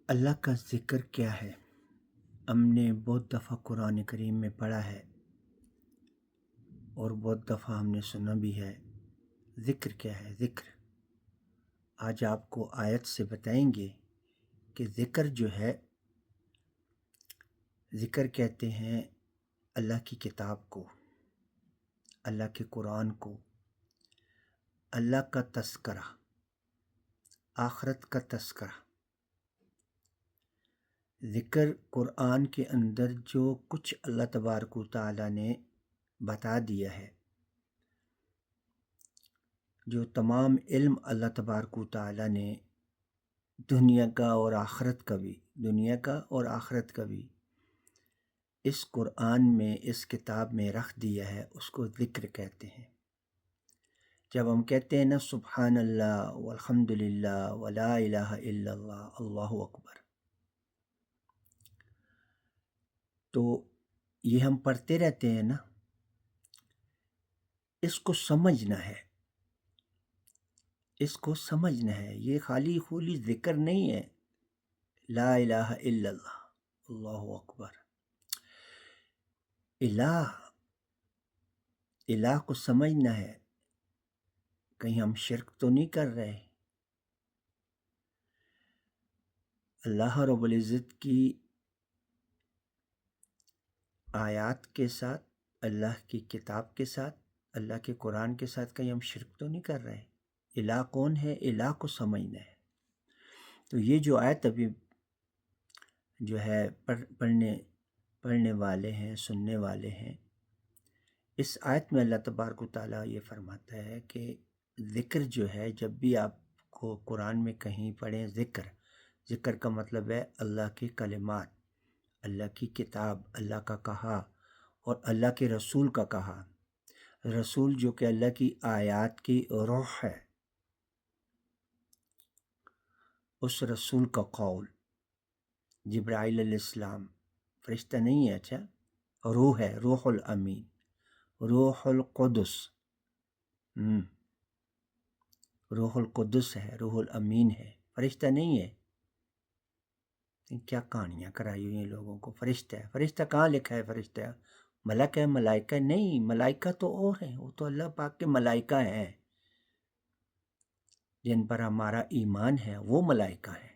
اللہ کا ذکر کیا ہے؟ ہم نے بہت دفعہ قرآن کریم میں پڑھا ہے اور بہت دفعہ ہم نے سنا بھی ہے۔ ذکر کیا ہے؟ ذکر آج آپ کو آیت سے بتائیں گے کہ ذکر جو ہے، ذکر کہتے ہیں اللہ کی کتاب کو، اللہ کے قرآن کو، اللہ کا تذکرہ، آخرت کا تذکرہ۔ ذکر قرآن کے اندر جو کچھ اللہ تبارک و تعالیٰ نے بتا دیا ہے، جو تمام علم اللہ تبارک و تعالیٰ نے دنیا کا اور آخرت کا بھی، دنیا کا اور آخرت کا بھی اس قرآن میں، اس کتاب میں رکھ دیا ہے، اس کو ذکر کہتے ہیں۔ جب ہم کہتے ہیں نا سبحان اللہ والحمد للہ ولا الہ الا اللہ، اللہ اکبر، تو یہ ہم پڑھتے رہتے ہیں نا، اس کو سمجھنا ہے، اس کو سمجھنا ہے۔ یہ خالی خولی ذکر نہیں ہے، لا الہ الا اللہ، اللہ اکبر۔ الہ کو سمجھنا ہے، کہیں ہم شرک تو نہیں کر رہے۔ اللہ رب العزت کی آیات کے ساتھ، اللہ کی کتاب کے ساتھ، اللہ کے قرآن کے ساتھ کہیں ہم شرک تو نہیں کر رہے۔ الہ کون ہے؟ الہ کو سمجھنا ہے۔ تو یہ جو آیت ابھی جو ہے پڑھنے والے ہیں، سننے والے ہیں، اس آیت میں اللہ تبارک و تعالیٰ یہ فرماتا ہے کہ ذکر جو ہے، جب بھی آپ کو قرآن میں کہیں پڑھیں ذکر کا مطلب ہے اللہ کے کلمات، اللہ کی کتاب، اللہ کا کہا اور اللہ کے رسول کا کہا۔ رسول جو کہ اللہ کی آیات کی روح ہے، اس رسول کا قول، جبرائیل علیہ السلام فرشتہ نہیں ہے، اچھا روح ہے، روح الامین، روح القدس، روح القدس ہے، روح الامین ہے، فرشتہ نہیں ہے۔ کیا کہانیاں کرائی ہوئی ہیں لوگوں کو، فرشتہ ہے، فرشتہ کہاں لکھا ہے؟ فرشتہ ملک ہے، ملائکہ نہیں، ملائکہ تو اور ہیں، وہ تو اللہ پاک کے ملائکہ ہیں جن پر ہمارا ایمان ہے، وہ ملائکہ ہیں۔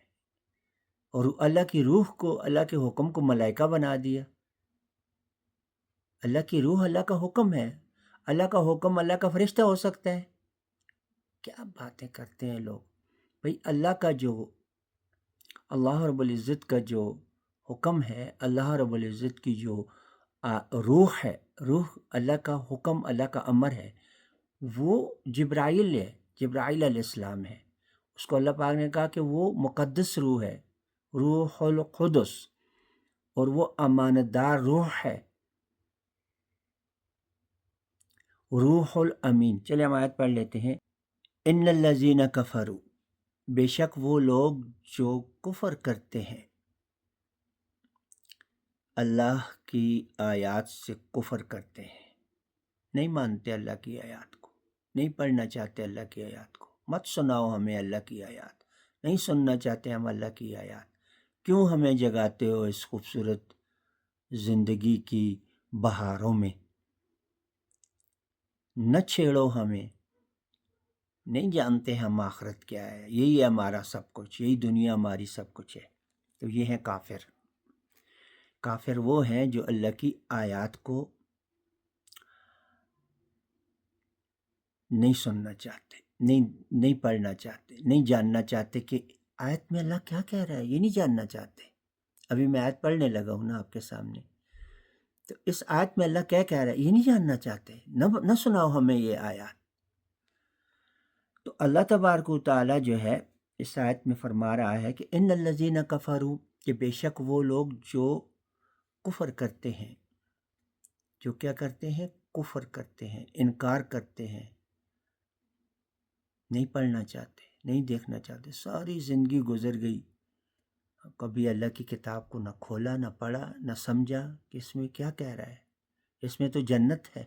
اور اللہ کی روح کو، اللہ کے حکم کو ملائکہ بنا دیا۔ اللہ کی روح اللہ کا حکم ہے، اللہ کا حکم اللہ کا فرشتہ ہو سکتا ہے؟ کیا باتیں کرتے ہیں لوگ بھئی۔ اللہ کا جو، اللہ رب العزت کا جو حکم ہے، اللہ رب العزت کی جو روح ہے، روح اللہ کا حکم، اللہ کا امر ہے، وہ جبرائیل ہے، جبرائیل علیہ السلام ہے۔ اس کو اللہ پاک نے کہا کہ وہ مقدس روح ہے، روح القدس، اور وہ امانتدار روح ہے، روح الامین۔ چلے ہم آیت پڑھ لیتے ہیں۔ ان الذین کفروا، بے شک وہ لوگ جو کفر کرتے ہیں، اللہ کی آیات سے کفر کرتے ہیں، نہیں مانتے اللہ کی آیات کو، نہیں پڑھنا چاہتے اللہ کی آیات کو۔ مت سناؤ ہمیں اللہ کی آیات، نہیں سننا چاہتے ہم اللہ کی آیات۔ کیوں ہمیں جگاتے ہو اس خوبصورت زندگی کی بہاروں میں؟ نہ چھیڑو ہمیں، نہیں جانتے ہم آخرت کیا ہے، یہی ہے ہمارا سب کچھ، یہی دنیا ہماری سب کچھ ہے۔ تو یہ ہیں کافر۔ کافر وہ ہیں جو اللہ کی آیات کو نہیں سننا چاہتے، نہیں پڑھنا چاہتے، نہیں جاننا چاہتے کہ آیت میں اللہ کیا کہہ رہا ہے، یہ نہیں جاننا چاہتے۔ ابھی میں آیت پڑھنے لگا ہوں نا آپ کے سامنے، تو اس آیت میں اللہ کیا کہہ رہا ہے یہ نہیں جاننا چاہتے، نہ سناؤ ہمیں یہ آیات۔ تو اللہ تبارک و تعالیٰ جو ہے اس آیت میں فرما رہا ہے کہ ان الذین کفروا، کہ بے شک وہ لوگ جو کفر کرتے ہیں، جو کیا کرتے ہیں؟ کفر کرتے ہیں، انکار کرتے ہیں، نہیں پڑھنا چاہتے، نہیں دیکھنا چاہتے، ساری زندگی گزر گئی، کبھی اللہ کی کتاب کو نہ کھولا، نہ پڑھا، نہ سمجھا کہ اس میں کیا کہہ رہا ہے، اس میں تو جنت ہے،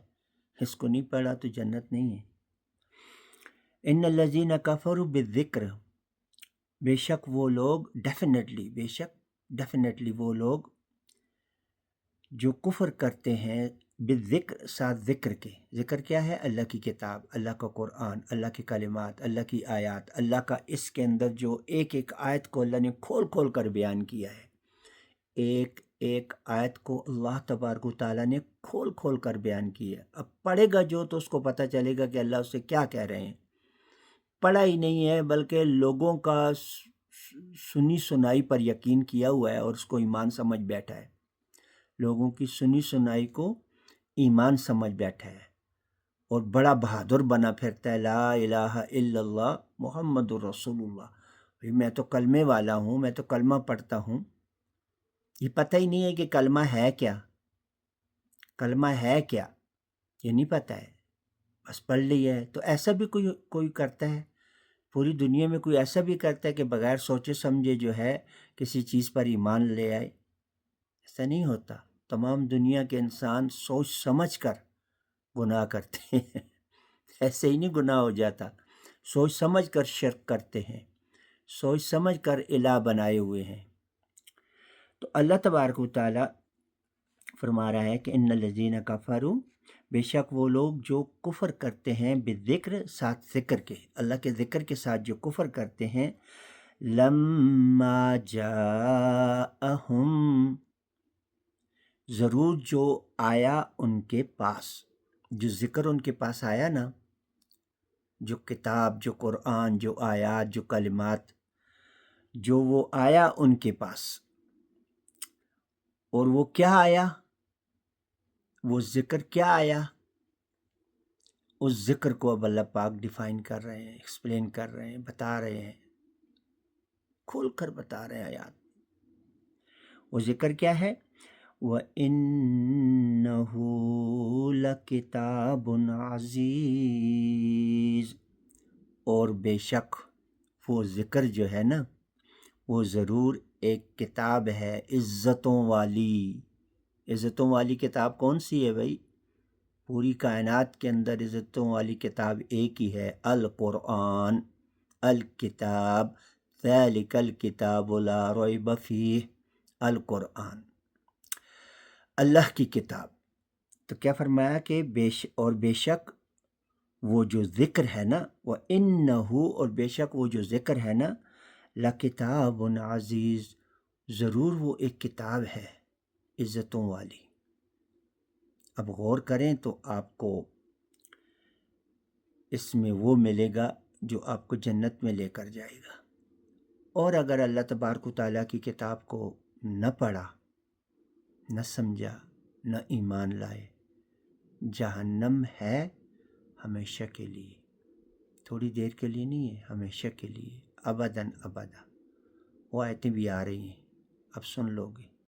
اس کو نہیں پڑھا تو جنت نہیں ہے۔ ان الذین کفروا بالذکر، بے شک وہ لوگ ڈیفینیٹلی وہ لوگ جو کفر کرتے ہیں بالذکر، ساتھ ذکر کے. ذکر کیا ہے؟ اللہ کی کتاب، اللہ کا قرآن، اللہ کی کلمات، اللہ کی آیات، اللہ کا اس کے اندر جو ایک ایک آیت کو اللہ نے کھول کھول کر بیان کیا ہے. ایک ایک آیت کو اللہ تبارک و تعالیٰ نے کھول کھول کر بیان کی ہے. اب پڑھے گا جو تو اس کو پتہ چلے گا کہ اللہ اس سے کیا کہہ رہے ہیں. پڑھا ہی نہیں ہے بلکہ لوگوں کا سنی سنائی پر یقین کیا ہوا ہے اور اس کو ایمان سمجھ بیٹھا ہے. لوگوں کی سنی سنائی کو ایمان سمجھ بیٹھا ہے اور بڑا بہادر بنا پھرتا ہے. لا الہ الا اللہ محمد الرسول اللہ، میں تو کلمے والا ہوں، میں تو کلمہ پڑھتا ہوں. یہ پتہ ہی نہیں ہے کہ کلمہ ہے کیا، کلمہ ہے کیا یہ نہیں پتہ ہے، بس پڑھ لیا ہے. تو ایسا بھی کوئی کرتا ہے؟ پوری دنیا میں کوئی ایسا بھی کرتا ہے کہ بغیر سوچے سمجھے جو ہے کسی چیز پر ایمان لے آئے؟ ایسا نہیں ہوتا. تمام دنیا کے انسان سوچ سمجھ کر گناہ کرتے ہیں. ایسے ہی نہیں گناہ ہو جاتا، سوچ سمجھ کر شرک کرتے ہیں، سوچ سمجھ کر الہ بنائے ہوئے ہیں. تو اللہ تبارک و تعالیٰ فرما رہا ہے کہ ان الذین کفروا، بے شک وہ لوگ جو کفر کرتے ہیں بالذکر، ساتھ ذکر کے، اللہ کے ذکر کے ساتھ جو کفر کرتے ہیں، لما جاءہم، ضرور جو آیا ان کے پاس، جو ذکر ان کے پاس آیا نا، جو کتاب، جو قرآن، جو آیات، جو کلمات، جو وہ آیا ان کے پاس. اور وہ کیا آیا؟ وہ ذکر کیا آیا؟ اس ذکر کو اب اللہ پاک ڈیفائن کر رہے ہیں، ایکسپلین کر رہے ہیں، بتا رہے ہیں، کھول کر بتا رہے ہیں آیات. وہ ذکر کیا ہے؟ وَإِنَّهُ لَكِتَابٌ عَزِيزٌ، اور بے شک وہ ذکر جو ہے نا، وہ ضرور ایک کتاب ہے عزتوں والی. عزتوں والی کتاب کون سی ہے بھائی؟ پوری کائنات کے اندر عزتوں والی کتاب ایک ہی ہے، القرآن. الکتاب ذالک الکتاب لا ریب فیہ، القرآن، اللہ کی کتاب. تو کیا فرمایا کہ بے شک وہ جو ذکر ہے نا، وَإِنَّهُ، اور بے شک وہ جو ذکر ہے نا، لَكِتَابٌ عزیز، ضرور وہ ایک کتاب ہے عزتوں والی. اب غور کریں تو آپ کو اس میں وہ ملے گا جو آپ کو جنت میں لے کر جائے گا. اور اگر اللہ تبارک و تعالیٰ کی کتاب کو نہ پڑھا، نہ سمجھا، نہ ایمان لائے، جہنم ہے ہمیشہ کے لیے. تھوڑی دیر کے لیے نہیں ہے، ہمیشہ کے لیے، ابداً ابدا. وہ آیتیں بھی آ رہی ہیں، اب سن لو گے.